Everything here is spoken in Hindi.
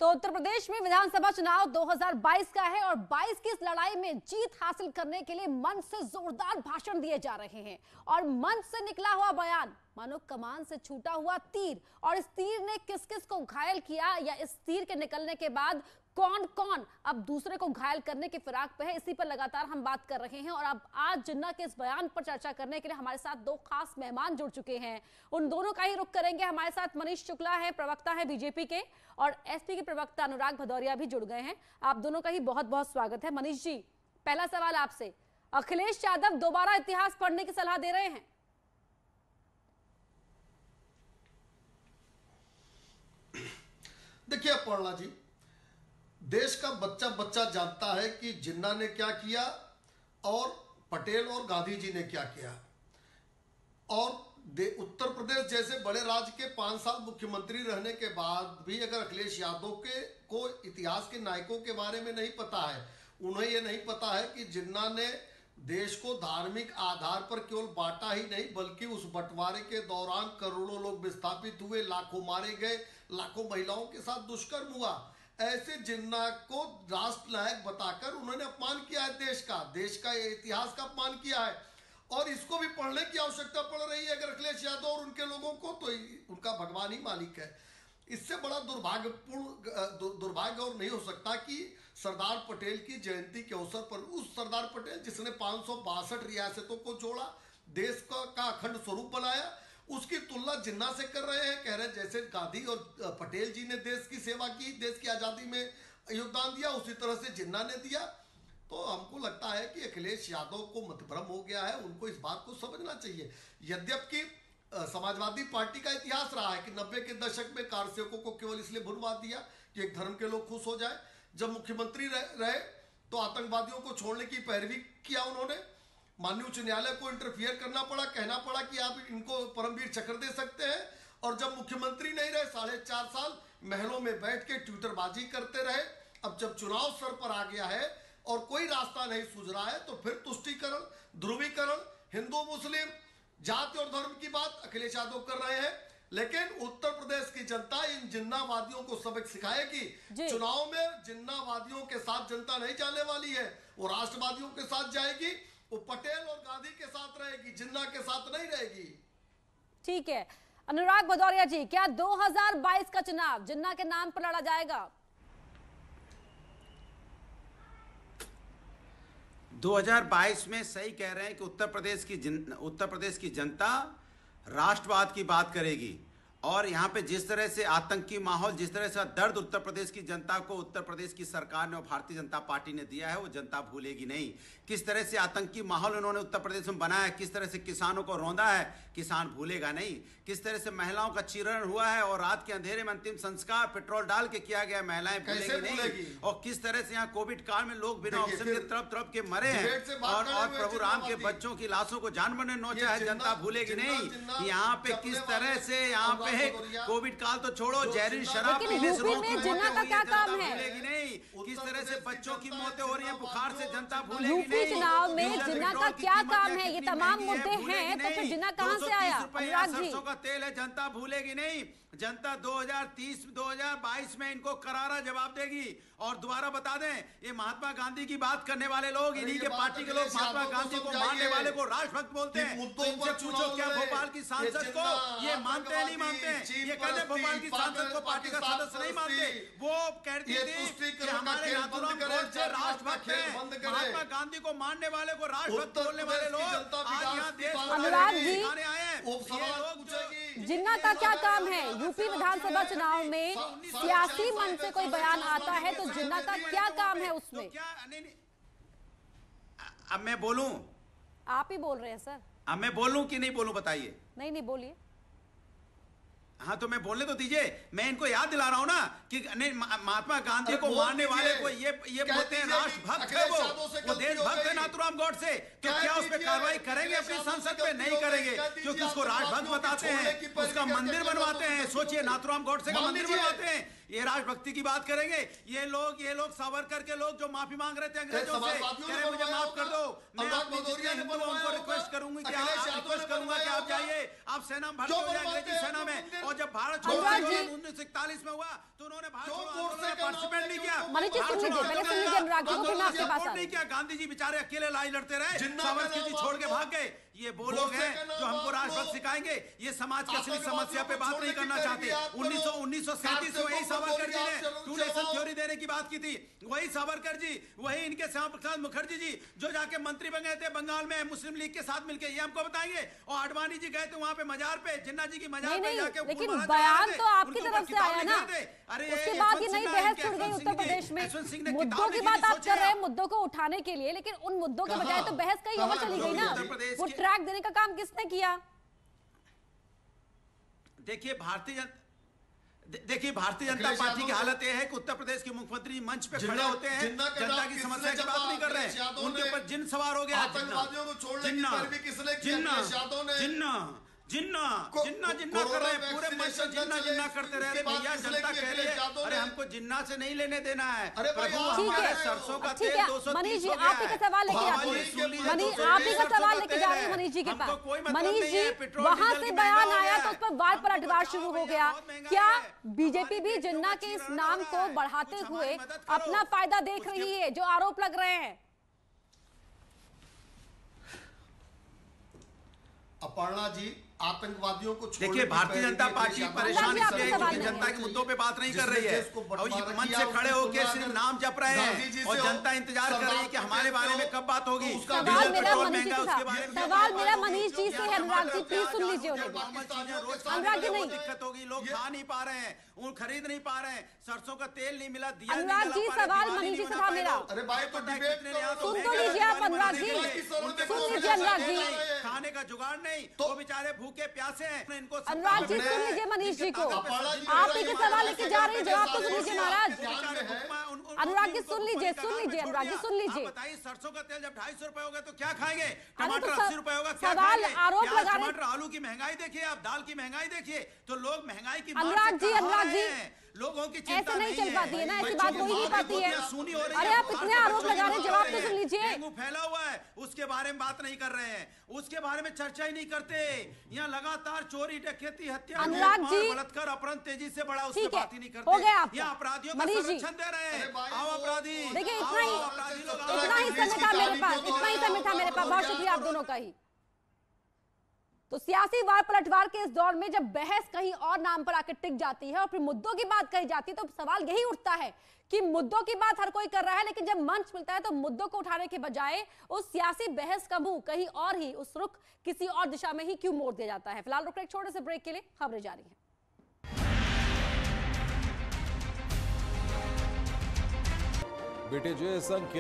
तो उत्तर प्रदेश में विधानसभा चुनाव 2022 का है और 22 की इस लड़ाई में जीत हासिल करने के लिए मंच से जोरदार भाषण दिए जा रहे हैं और मंच से निकला हुआ बयान मानो कमान से छूटा हुआ तीर। और इस तीर ने किस किस को घायल किया या इस तीर के निकलने के बाद कौन कौन अब दूसरे को घायल करने की फिराक पे है, इसी पर लगातार हम बात कर रहे हैं। और अब आज जिन्ना के इस बयान पर चर्चा करने के लिए हमारे साथ दो खास मेहमान जुड़ चुके हैं। उन दोनों का ही रुख करेंगे। हमारे साथ मनीष शुक्ला है, प्रवक्ता है बीजेपी के, और एसपी के प्रवक्ता अनुराग भदौरिया भी जुड़ गए हैं। आप दोनों का ही बहुत बहुत स्वागत है। मनीष जी, पहला सवाल आपसे, अखिलेश यादव दोबारा इतिहास पढ़ने की सलाह दे रहे हैं? देखिए अपर्णा जी, देश का बच्चा बच्चा जानता है कि जिन्ना ने क्या किया और पटेल और गांधी जी ने क्या किया। और उत्तर प्रदेश जैसे बड़े राज्य के 5 साल मुख्यमंत्री रहने के बाद भी अगर अखिलेश यादव को इतिहास के नायकों के बारे में नहीं पता है, उन्हें यह नहीं पता है कि जिन्ना ने देश को धार्मिक आधार पर केवल बांटा ही नहीं बल्कि उस बंटवारे के दौरान करोड़ों लोग विस्थापित हुए, लाखों मारे गए, लाखों महिलाओं के साथ दुष्कर्म हुआ। ऐसे जिन्ना को राष्ट्र नायक बताकर उन्होंने अपमान किया है, देश का इतिहास का अपमान किया है। और इसको भी पढ़ने की आवश्यकता पड़ रही है अगर अखिलेश यादव और उनके लोगों को, तो उनका भगवान ही मालिक है। इससे बड़ा दुर्भाग्य और नहीं हो सकता कि सरदार पटेल की जयंती के अवसर पर उस सरदार पटेल जिसने 562 रियासतों को जोड़ा, देश का अखंड स्वरूप बनाया, उसकी तुलना जिन्ना से कर रहे हैं। कह रहे हैं जैसे गांधी और पटेल जी ने देश की सेवा की, देश की आजादी में योगदान दिया, उसी तरह से जिन्ना ने दिया। तो हमको लगता है कि अखिलेश यादव को मतभ्रम हो गया है, उनको इस बात को समझना चाहिए। यद्यपि समाजवादी पार्टी का इतिहास रहा है कि 90 के दशक में कारसेवकों को केवल इसलिए भुनवा दिया कि एक धर्म के लोग खुश हो जाए। जब मुख्यमंत्री रहे तो आतंकवादियों को छोड़ने की पैरवी किया उन्होंने। माननीय उच्च न्यायालय को इंटरफियर करना पड़ा, कहना पड़ा कि आप इनको परमवीर चक्र दे सकते हैं। और जब मुख्यमंत्री नहीं रहे 4.5 साल महलों में बैठ के ट्विटरबाजी करते रहे। अब जब चुनाव सर पर आ गया है और कोई रास्ता नहीं सूझ रहा है तो फिर तुष्टीकरण, ध्रुवीकरण, हिंदू मुस्लिम, जाति और धर्म की बात अखिलेश यादव कर रहे हैं। लेकिन उत्तर प्रदेश की जनता इन जिन्नावादियों को सबक सिखाएगी। चुनाव में जिन्नावादियों के साथ जनता नहीं जाने वाली है, वो राष्ट्रवादियों के साथ जाएगी, वो पटेल और गांधी के साथ रहेगी, जिन्ना के साथ नहीं रहेगी। ठीक है अनुराग भदौरिया जी, क्या 2022 का चुनाव जिन्ना के नाम पर लड़ा जाएगा? 2022 में सही कह रहे हैं कि उत्तर प्रदेश की जनता राष्ट्रवाद की बात करेगी। और यहाँ पे जिस तरह से आतंकी माहौल, जिस तरह से दर्द उत्तर प्रदेश की जनता को उत्तर प्रदेश की सरकार ने और भारतीय जनता पार्टी ने दिया है, वो जनता भूलेगी नहीं। किस तरह से आतंकी माहौल उन्होंने उत्तर प्रदेश में बनाया है, किस तरह से किसानों को रौंदा है, किसान भूलेगा नहीं। किस तरह से महिलाओं का चीरण हुआ है और रात के अंधेरे में अंतिम संस्कार पेट्रोल डाल के किया गया, महिलाएं भूलेगी नहीं। और किस तरह से यहाँ कोविड काल में लोग बिना ऑक्सीजन के तड़प के मरे हैं और प्रभु राम के बच्चों की लाशों को जानवर ने नोचा है, जनता भूलेगी नहीं। यहाँ पे किस तरह से यहाँ पे कोविड काल तो छोड़ो, जहरीली शराब पीने से जिन्ना का क्या काम है? भूलेगी नहीं। किस तरह से बच्चों की मौतें हो रही हैं बुखार से, जनता भूलेगी नहीं। यूपी चुनाव में जिन्ना का क्या काम है? ये तमाम मुद्दे हैं, तो फिर जिन्ना कहां से आया? सरसों का तेल है, जनता भूलेगी नहीं। जनता 2022 में इनको करारा जवाब देगी। और दोबारा बता दें, ये महात्मा गांधी की बात करने वाले लोग, इन्हीं के पार्टी के लोग महात्मा गांधी को मानने वाले को राष्ट्रभक्त बोलते हैं। तो इनसे पूछो क्या भोपाल की सांसद को ये मानते हैं नहीं मानते हैं? ये कहते भोपाल की सांसद को पार्टी का सदस्य नहीं मानते। वो कहती थी कि हमारे नाथूराम गोडसे राष्ट्रभक्त हैं। महात्मा गांधी को मानने वाले को राष्ट्रभक्त बोलने वाले लोग आज यहाँ देश अनुराग आए हैं। जिन्ना का क्या काम है? यूपी विधानसभा चुनाव में सियासी मंच से कोई बयान आता है तो जिन्ना का क्या काम है उसमें? अब मैं बोलूं? आप ही बोल रहे हैं सर। अब मैं बोलूं कि नहीं बोलूं बताइए? नहीं बोलिए। हाँ तो मैं बोलने तो दीजिए। मैं इनको याद दिला रहा हूं ना कि महात्मा गांधी को मारने वाले को ये बोलते हैं राष्ट्रभक्त है, वो देशभक्त है नाथूराम गोडसे। तो क्या उस पर कार्रवाई करेंगे अपनी संसद पे? नहीं करेंगे, क्योंकि उसको राष्ट्रभक्त बताते हैं, उसका मंदिर बनवाते हैं। सोचिए, नाथूराम गोडसे का मंदिर बनवाते हैं। ये राष्ट्रभक्ति की बात करेंगे? ये लोग सावरकर के लोग जो माफी मांग रहे थे अंग्रेजों से, कह रहे मुझे माफ कर दो, मैं अपने जितने हिंदू उनको रिक्वेस्ट करूंगा कि आप जाइए, आप सेना में भर्ती हो जाए, अंग्रेजी सेना में। और जब भारत छोड़ो आंदोलन 1941 में हुआ तो उन्होंने भारत छोड़ो आंदोलन में पार्टिसिपेट नहीं किया, नहीं किया। गांधी जी बेचारे अकेले लड़ाई लड़ते रहे, सावरकर जी छोड़ के भाग गए। ये वो लोग हैं जो हमको राष्ट्रभक्त सिखाएंगे। ये समाज की असली समस्या पे बात नहीं करना चाहते। 1937 में वही सावरकर जी ने टू नेशन थ्योरी देने की बात की थी, वही सावरकर जी, वही इनके श्यामा प्रसाद मुखर्जी जी जो जाके मंत्री बन गए थे बंगाल में मुस्लिम लीग के साथ मिलकर, ये हमको बताएंगे। और आडवाणी जी गए थे वहां पे मजार पे, जिन्ना जी की मजार पे जाके, लेकिन बयान तो आपकी तरफ से आया ना, उसके बाद ये नई बहस छिड़ गई उत्तर प्रदेश में। मुद्दों की बात आप कर रहे हैं, मुद्दों को उठाने के लिए, लेकिन उन मुद्दों के बजाय तो बहस कहीं और चली गई ना। वो ट्रैक देने का काम किसने किया? देखिए भारतीय जनता पार्टी की हालत यह है कि उत्तर प्रदेश के मुख्यमंत्री मंच पे खड़े होते हैं, जनता की समस्या की बात नहीं कर रहे हैं, उनके ऊपर जिन सवार हो गया। जिन्ना कर रहे हैं, पूरे मंच से जिन्ना करते रहे। भैया जनता कह रही है, अरे हमको जिन्ना से नहीं लेने देना है, प्रभु हमारे सरसों का तेल 230 मनीष जी आप ही का सवाल लेके आते हैं, मनीष आप ही का सवाल लेके जा रहे हैं मनीष जी के पास। मनीष जी वहां से बयान आया तो उस पर वाद पलटवार शुरू हो गया। क्या बीजेपी भी जिन्ना के इस नाम को बढ़ाते हुए अपना फायदा देख रही है, जो आरोप लग रहे हैं? अपर्णा जी, आतंकवादियों को देखिए, भारतीय जनता पार्टी परेशान इसलिए है क्योंकि जनता के मुद्दों पे बात नहीं कर रही है और ये मंच से खड़े होकर सिर्फ नाम जप रहे हैं और जनता इंतजार कर रही है कि हमारे बारे में कब बात होगी। सवाल मेरा मनीष जी से है। अनुराग जी प्लीज सुन लीजिए उन्हें। अनुराग जी नहीं, दिक्कत होगी, लोग खा नहीं पा रहे हैं, उन खरीद नहीं पा रहे हैं, सरसों का तेल नहीं मिला, दिया नहीं। अनुराग जी सवाल मनीष जी से था मेरा, अरे भाई तो सुन तो लीजिए आप। अनुराग जी सुन लीजिए, अनुराग जी खाने का जुगाड़ नहीं, तो बेचारे भूखे प्यासे हैं। अनुराग जी सुन लीजिए मनीष जी को, आप ही के सवाल लेके जा रहे हैं, जवाब तो सुन लीजिए महाराज। अनुराग जी सुन लीजिए, अनुराग जी सुन लीजिए। बताइए, सरसों का तेल जब 250 रुपए होगा तो क्या खाएंगे? टमाटर 80 रुपए होगा, क्या सवाल खाएंगे? आरोप लगा रहे हैं। आलू की महंगाई देखिए, आप दाल की महंगाई देखिए, तो लोग महंगाई की अनुराग जी लोगों की ऐसे नहीं चल पाती है ना, ऐसी बात हो ही नहीं पाती है। अरे आप इतने आरोप लगा रहे हैं, जवाब तो सुन लीजिए। डेंगू फैला हुआ है, उसके बारे में बात नहीं कर रहे हैं, उसके बारे में चर्चा ही नहीं करते। यहाँ लगातार चोरी, डकैती, हत्या, बलात्कार, अपहरण तेजी से बढ़ा, उसकी बात ही नहीं करते। हो गया आप यहाँ अपराधियों को संरक्षण दे रहे हैं। आओ अपराधी, देखिए इतना ही समय था मेरे पास, बहुत शुक्रिया आप दोनों का ही। तो सियासी वार पलटवार के इस दौर में जब बहस कहीं और नाम पर आकर टिक जाती है और फिर मुद्दों की बात कही जाती है, तो सवाल यही उठता है कि मुद्दों की बात हर कोई कर रहा है, लेकिन जब मंच मिलता है तो मुद्दों को उठाने के बजाय उस सियासी बहस का मुंह कहीं और ही, उस रुख किसी और दिशा में ही क्यों मोड़ दिया जाता है। फिलहाल रुक एक छोटे से ब्रेक के लिए, खबरें जारी हैं। बेटे जो संघ